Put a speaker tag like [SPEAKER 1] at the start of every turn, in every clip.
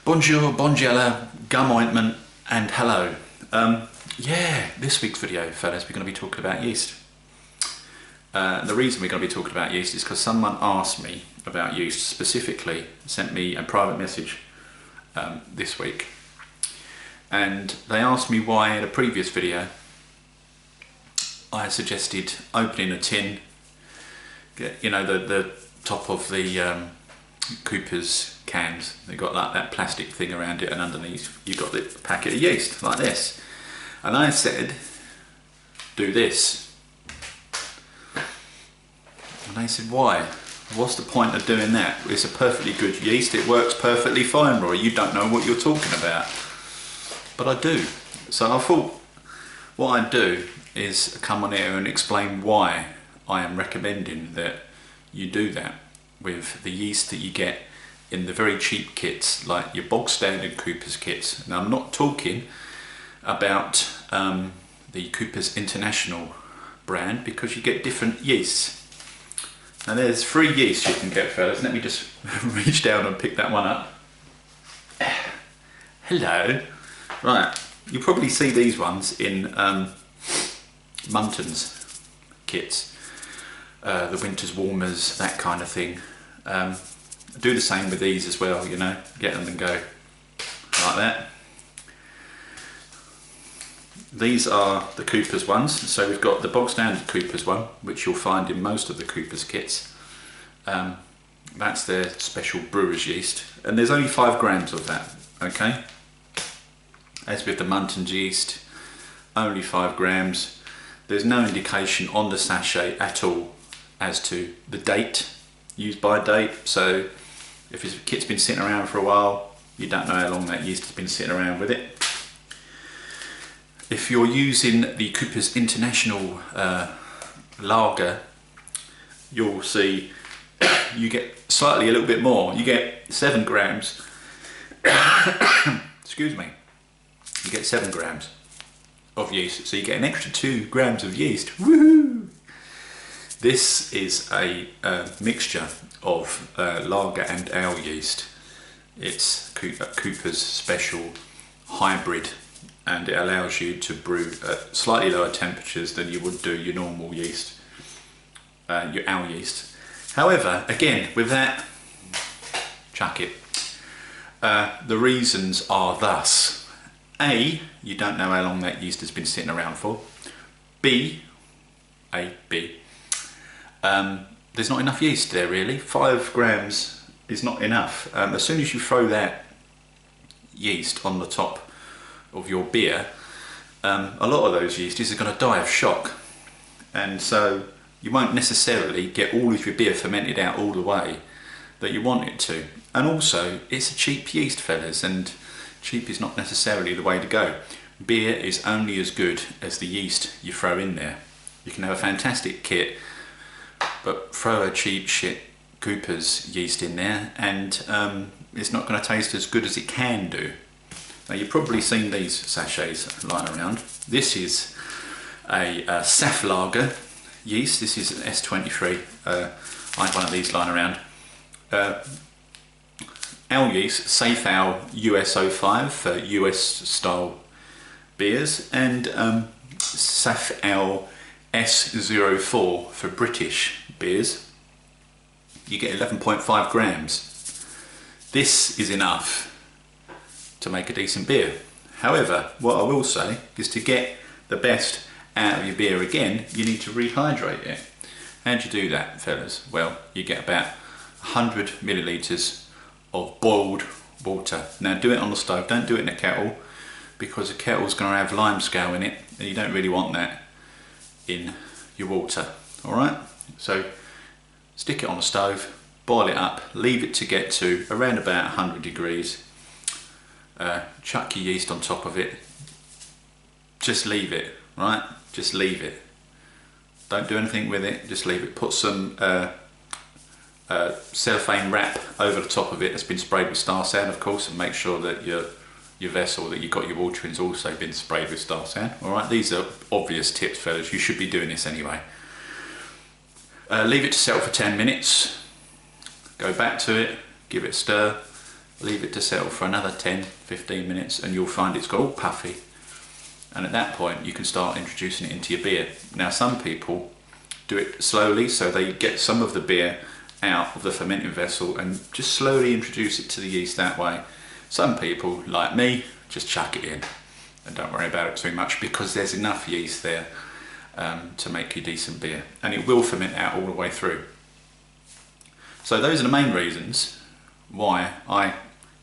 [SPEAKER 1] Bonjour, bonjour, gum ointment, and hello. Yeah, this week's video, fellas, we're going to be talking about yeast. The reason we're going to be talking about yeast is because someone asked me about yeast, specifically sent me a private message this week. And they asked me why in a previous video I had suggested opening a tin, you know, the top of the Cooper's cans. They've got like that plastic thing around it, and underneath you've got the packet of yeast like this. And I said, do this. And they said, why? What's the point of doing that? It's a perfectly good yeast, it works perfectly fine, Roy. You don't know what you're talking about. But I do. So I thought what I'd do is come on here and explain why I am recommending that you do that with the yeast that you get in the very cheap kits, like your bog standard Cooper's kits. Now I'm not talking about the Cooper's International brand, because you get different yeasts. Now there's 3 yeasts you can get, fellas. Let me just reach down and pick that one up. Hello. Right, you probably see these ones in Munton's kits, the winter's warmers, that kind of thing. Do the same with these as well, you know, get them and go like that. These are the Cooper's ones. So we've got the bog standard Cooper's one, which you'll find in most of the Cooper's kits. That's their special brewer's yeast, and there's only 5 grams of that, okay? As with the Munton's yeast, only 5 grams. There's no indication on the sachet at all as to the date, used by date. So if a kit's been sitting around for a while, you don't know how long that yeast has been sitting around with it. If you're using the Cooper's International lager, you'll see you get slightly a little bit more. You get 7 grams. Excuse me. You get 7 grams of yeast, so you get an extra 2 grams of yeast. Woohoo! This is a mixture of lager and ale yeast. It's Cooper's special hybrid, and it allows you to brew at slightly lower temperatures than you would do your normal yeast, your ale yeast. However, again, with that, chuck it. The reasons are thus: A, you don't know how long that yeast has been sitting around for. B, there's not enough yeast there really. 5 grams is not enough. As soon as you throw that yeast on the top of your beer, a lot of those yeasties are going to die of shock, and so you won't necessarily get all of your beer fermented out all the way that you want it to. And also, it's a cheap yeast, fellas, and cheap is not necessarily the way to go. Beer is only as good as the yeast you throw in there. You can have a fantastic kit, but throw a cheap shit Cooper's yeast in there and it's not going to taste as good as it can do. Now you've probably seen these sachets lying around. This is a Saf lager yeast. This is an S23. I had one of these lying around. Ale yeast, Safe Ale US05 for US style beers, and Saf Ale S04 for British beers. You get 11.5 grams. This is enough to make a decent beer. However, what I will say is, to get the best out of your beer again, you need to rehydrate it. How do you do that, fellas? Well, you get about 100 millilitres of boiled water. Now do it on the stove, don't do it in a kettle, because a kettle's going to have lime scale in it, and you don't really want that in your water. Alright, so stick it on the stove, boil it up, leave it to get to around about 100 degrees, chuck your yeast on top of it, just leave it, right? Just leave it. Don't do anything with it, just leave it. Put some cellophane wrap over the top of it that's been sprayed with Star San, of course, and make sure that your vessel that you've got your water in's also been sprayed with Star San. Alright, these are obvious tips, fellas, you should be doing this anyway. Leave it to settle for 10 minutes, go back to it, give it a stir, leave it to settle for another 10-15 minutes, and you'll find it's got all puffy. And at that point you can start introducing it into your beer. Now some people do it slowly, so they get some of the beer out of the fermenting vessel and just slowly introduce it to the yeast that way. Some people, like me, just chuck it in and don't worry about it too much, because there's enough yeast there to make you decent beer, and it will ferment out all the way through. So those are the main reasons why I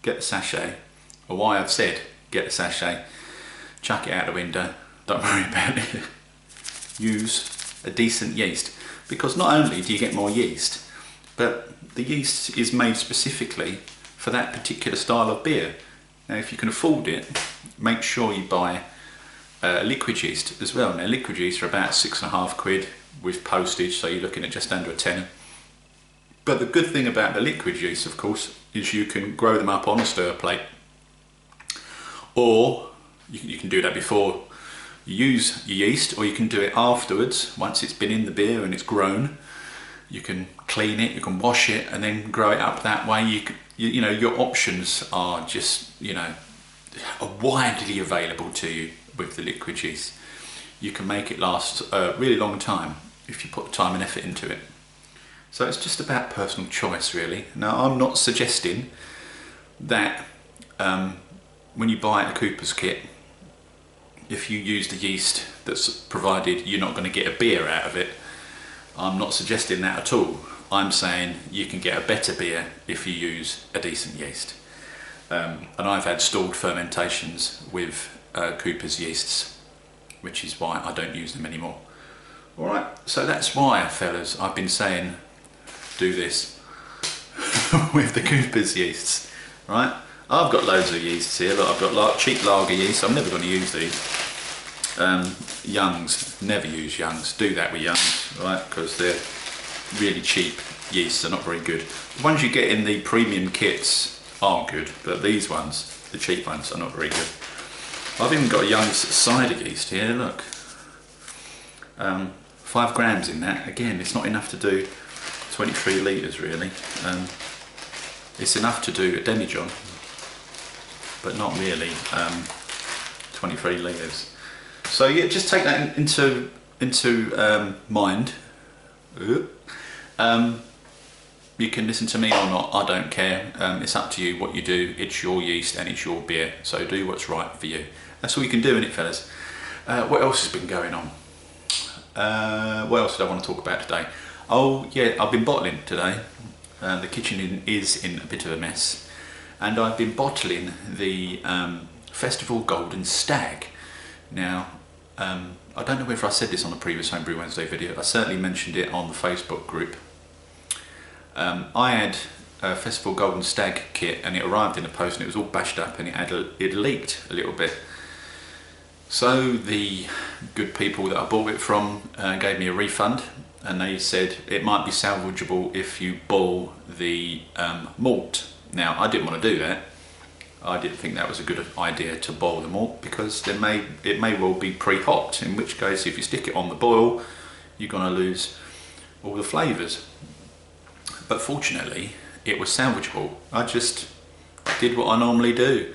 [SPEAKER 1] get the sachet, or why I've said get the sachet, chuck it out the window, don't worry about it. Use a decent yeast, because not only do you get more yeast, but the yeast is made specifically for that particular style of beer. Now if you can afford it, make sure you buy liquid yeast as well. Now liquid yeast are about £6.50 with postage, so you're looking at just under a tenner. But the good thing about the liquid yeast, of course, is you can grow them up on a stir plate, or you can do that before you use your yeast, or you can do it afterwards once it's been in the beer and it's grown. You can clean it, you can wash it, and then grow it up that way. You know, your options are just, you know, are widely available to you with the liquid yeast. You can make it last a really long time if you put the time and effort into it. So it's just about personal choice, really. Now I'm not suggesting that when you buy a Cooper's kit, if you use the yeast that's provided, you're not going to get a beer out of it. I'm not suggesting that at all. I'm saying you can get a better beer if you use a decent yeast. And I've had stalled fermentations with Cooper's yeasts, which is why I don't use them anymore. Alright, so that's why, fellas, I've been saying do this with the Cooper's yeasts. Right, I've got loads of yeasts here. Look, I've got cheap lager yeast. I'm never going to use these. Youngs, never use Youngs. Do that with Youngs, right? Because they're really cheap yeasts. They're not very good. The ones you get in the premium kits are good, but these ones, the cheap ones, are not very good. I've even got a Young's cider yeast here. Look, 5 grams in that. Again, it's not enough to do 23 litres really. It's enough to do a demijohn, but not really 23 litres. So yeah, just take that into mind. You can listen to me or not, I don't care. It's up to you what you do. It's your yeast and it's your beer, so do what's right for you. That's all you can do, innit, fellas? What else has been going on? What else did I want to talk about today? Oh yeah, I've been bottling today. The kitchen is in a bit of a mess, and I've been bottling the Festival Golden Stag. Now, I don't know whether I said this on the previous Homebrew Wednesday video. I certainly mentioned it on the Facebook group. I had a Festival Golden Stag kit, and it arrived in the post, and it was all bashed up, and it leaked a little bit. So the good people that I bought it from gave me a refund, and they said it might be salvageable if you boil the malt. Now I didn't want to do that. I didn't think that was a good idea to boil the malt, because it may well be pre-hopped, in which case if you stick it on the boil you're going to lose all the flavours. But fortunately it was salvageable. I just did what I normally do.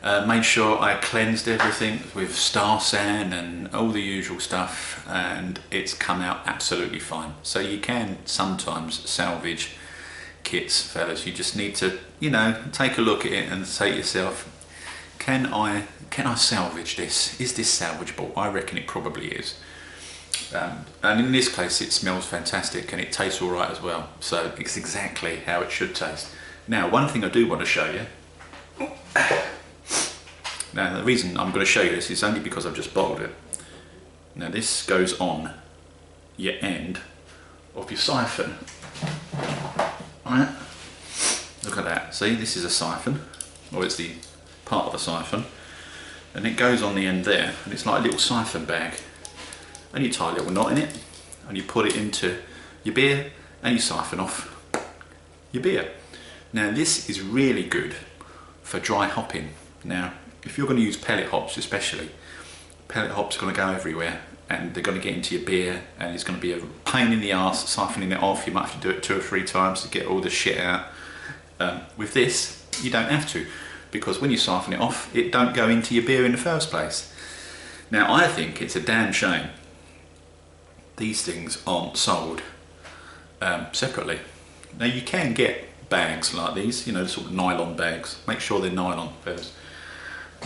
[SPEAKER 1] Made sure I cleansed everything with Star San and all the usual stuff, and it's come out absolutely fine. So you can sometimes salvage kits, fellas. You just need to, you know, take a look at it and say to yourself, can I salvage this? Is this salvageable? I reckon it probably is. And in this case it smells fantastic and it tastes all right as well. So it's exactly how it should taste. Now, one thing I do want to show you. Now the reason I'm going to show you this is only because I've just bottled it. Now this goes on your end of your siphon. Right? Look at that. See, this is a siphon, or it's the part of a siphon, and it goes on the end there, and it's like a little siphon bag. And you tie a little knot in it, and you put it into your beer, and you siphon off your beer. Now this is really good for dry hopping. Now, if you're going to use pellet hops especially, pellet hops are going to go everywhere, and they're going to get into your beer, and it's going to be a pain in the arse siphoning it off. You might have to do it 2 or 3 times to get all the shit out. With this, you don't have to, because when you siphon it off, it don't go into your beer in the first place. Now, I think it's a damn shame these things aren't sold separately. Now, you can get bags like these, you know, sort of nylon bags. Make sure they're nylon first.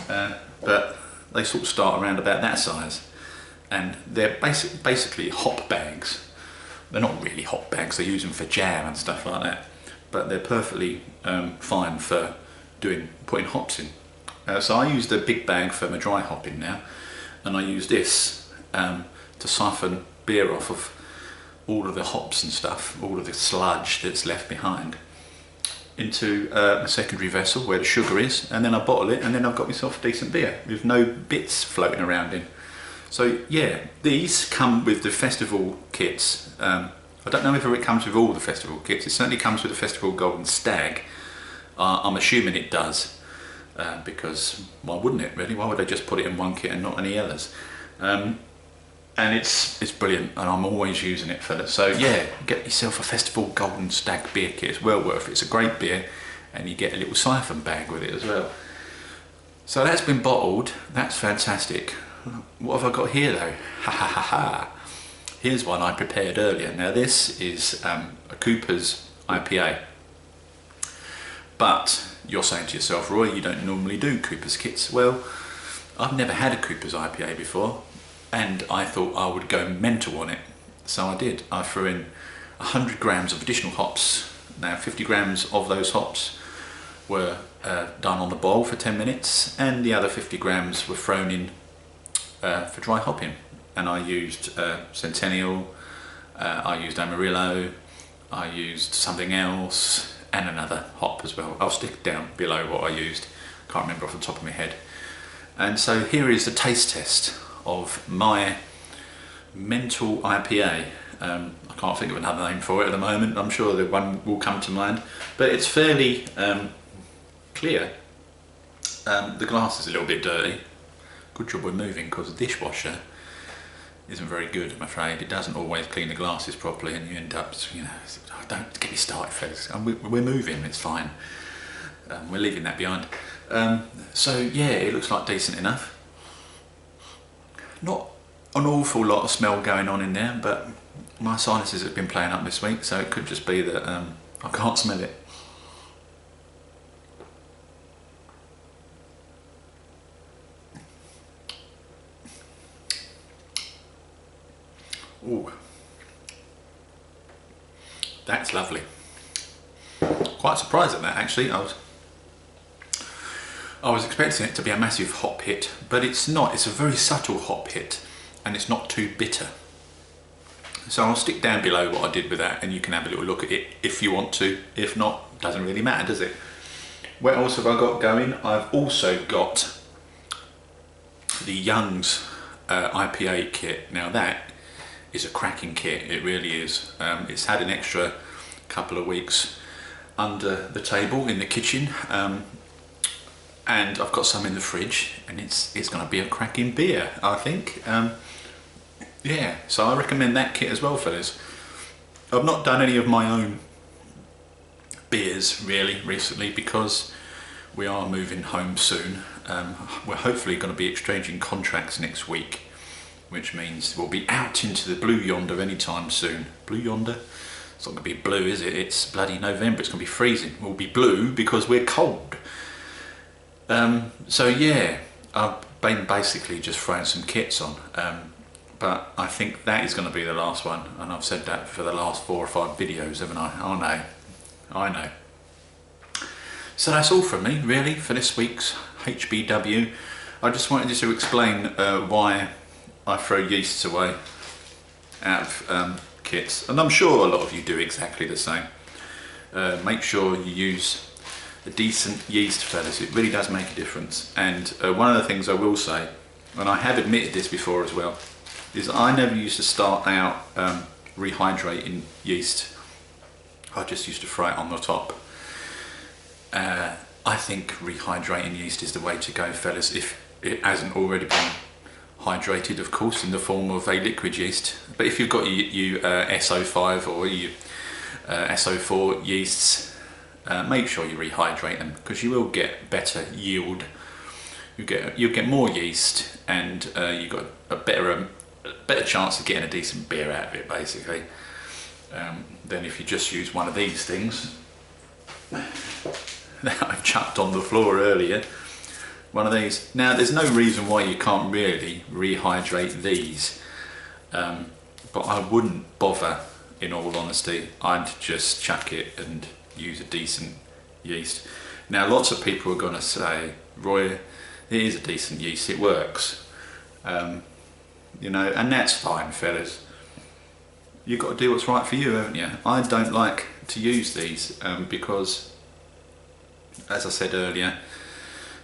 [SPEAKER 1] But they sort of start around about that size, and they're basically hop bags. They're not really hop bags, they use them for jam and stuff like that, but they're perfectly fine for putting hops in. So I use the big bag for my dry hopping now, and I use this to siphon beer off of all of the hops and stuff, all of the sludge that's left behind, into a secondary vessel where the sugar is, and then I bottle it, and then I've got myself a decent beer with no bits floating around in. So yeah, these come with the festival kits. I don't know whether it comes with all the festival kits. It certainly comes with the Festival Golden Stag. I'm assuming it does, because why wouldn't it really? Why would they just put it in one kit and not any others? And it's brilliant, and I'm always using it for that. So yeah, get yourself a Festival Golden Stag beer kit. It's well worth it. It's a great beer, and you get a little siphon bag with it as well. So that's been bottled. That's fantastic. What have I got here though? Ha ha ha ha. Here's one I prepared earlier. Now this is a Cooper's IPA. But you're saying to yourself, Roy, you don't normally do Cooper's kits. Well, I've never had a Cooper's IPA before, and I thought I would go mental on it. So I did. I threw in 100 grams of additional hops. Now 50 grams of those hops were done on the boil for 10 minutes, and the other 50 grams were thrown in for dry hopping. And I used Centennial, I used Amarillo, I used something else, and another hop as well. I'll stick down below what I used. Can't remember off the top of my head. And so here is the taste test of my mental IPA. I can't think of another name for it at the moment. I'm sure the one will come to mind, but it's fairly clear. The glass is a little bit dirty. Good job we're moving, because the dishwasher isn't very good, I'm afraid. It doesn't always clean the glasses properly, and you end up, you know, oh, don't get me started, folks. We're moving, it's fine. We're leaving that behind. So yeah, it looks like decent enough. Not an awful lot of smell going on in there, but my sinuses have been playing up this week, so it could just be that I can't smell it. Ooh, that's lovely. Quite surprised at that, actually. I was expecting it to be a massive hop hit, but it's not. It's a very subtle hop hit, and it's not too bitter. So I'll stick down below what I did with that, and you can have a little look at it if you want to. If not, doesn't really matter, does it? What else have I got going? I've also got the Young's IPA kit. Now that is a cracking kit, it really is. It's had an extra couple of weeks under the table in the kitchen, and I've got some in the fridge, and it's going to be a cracking beer, I think. Yeah, so I recommend that kit as well, fellas. I've not done any of my own beers really recently, because we are moving home soon. We're hopefully going to be exchanging contracts next week, which means we'll be out into the blue yonder anytime soon. Blue yonder? It's not going to be blue, is it? It's bloody November, it's going to be freezing. We'll be blue because we're cold. So yeah, I've been basically just throwing some kits on, but I think that is going to be the last one, and I've said that for the last 4 or 5 videos, haven't I? I know. So that's all from me, really, for this week's HBW. I just wanted to explain why I throw yeasts away out of kits, and I'm sure a lot of you do exactly the same. Make sure you use a decent yeast, fellas. It really does make a difference. And one of the things I will say, and I have admitted this before as well, is I never used to start out rehydrating yeast. I just used to throw it on the top. I think rehydrating yeast is the way to go, fellas, if it hasn't already been hydrated, of course, in the form of a liquid yeast. But if you've got your SO5 or your SO4 yeasts, make sure you rehydrate them, because you will get better yield. You'll get more yeast, and you've got a better chance of getting a decent beer out of it, basically, than if you just use one of these things that I chucked on the floor earlier. One of these. Now, there's no reason why you can't really rehydrate these, but I wouldn't bother, in all honesty. I'd just chuck it and use a decent yeast. Now, lots of people are going to say, Roy, it is a decent yeast, it works, you know, and that's fine, fellas. You've got to do what's right for you, haven't you? I don't like to use these because, as I said earlier,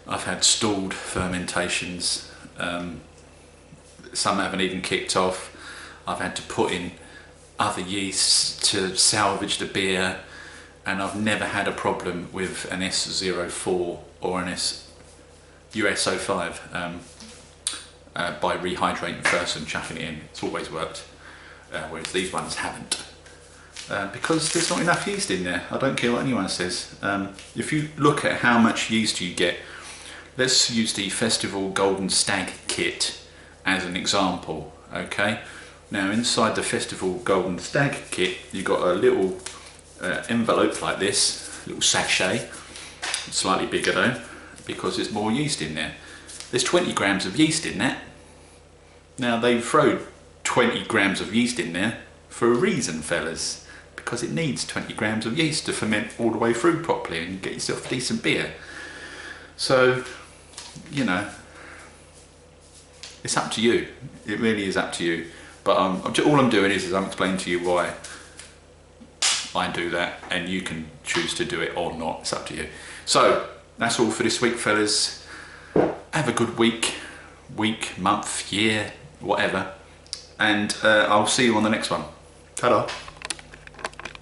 [SPEAKER 1] I've had stalled fermentations. Some haven't even kicked off. I've had to put in other yeasts to salvage the beer, and I've never had a problem with an S04 or an US05 by rehydrating first and chucking it in. It's always worked, whereas these ones haven't. Because there's not enough yeast in there. I don't care what anyone says. If you look at how much yeast you get, let's use the Festival Golden Stag kit as an example, okay? Now, inside the Festival Golden Stag kit, you've got a little envelope like this, little sachet, slightly bigger though, because there's more yeast in there. There's 20 grams of yeast in that. Now, they've thrown 20 grams of yeast in there for a reason, fellas, because it needs 20 grams of yeast to ferment all the way through properly and get yourself a decent beer. So, you know, it's up to you. It really is up to you. But all I'm doing is I'm explaining to you why I do that, and you can choose to do it or not. It's up to you. So that's all for this week, fellas. Have a good week, month, year, whatever, and I'll see you on the next one. Ta-da.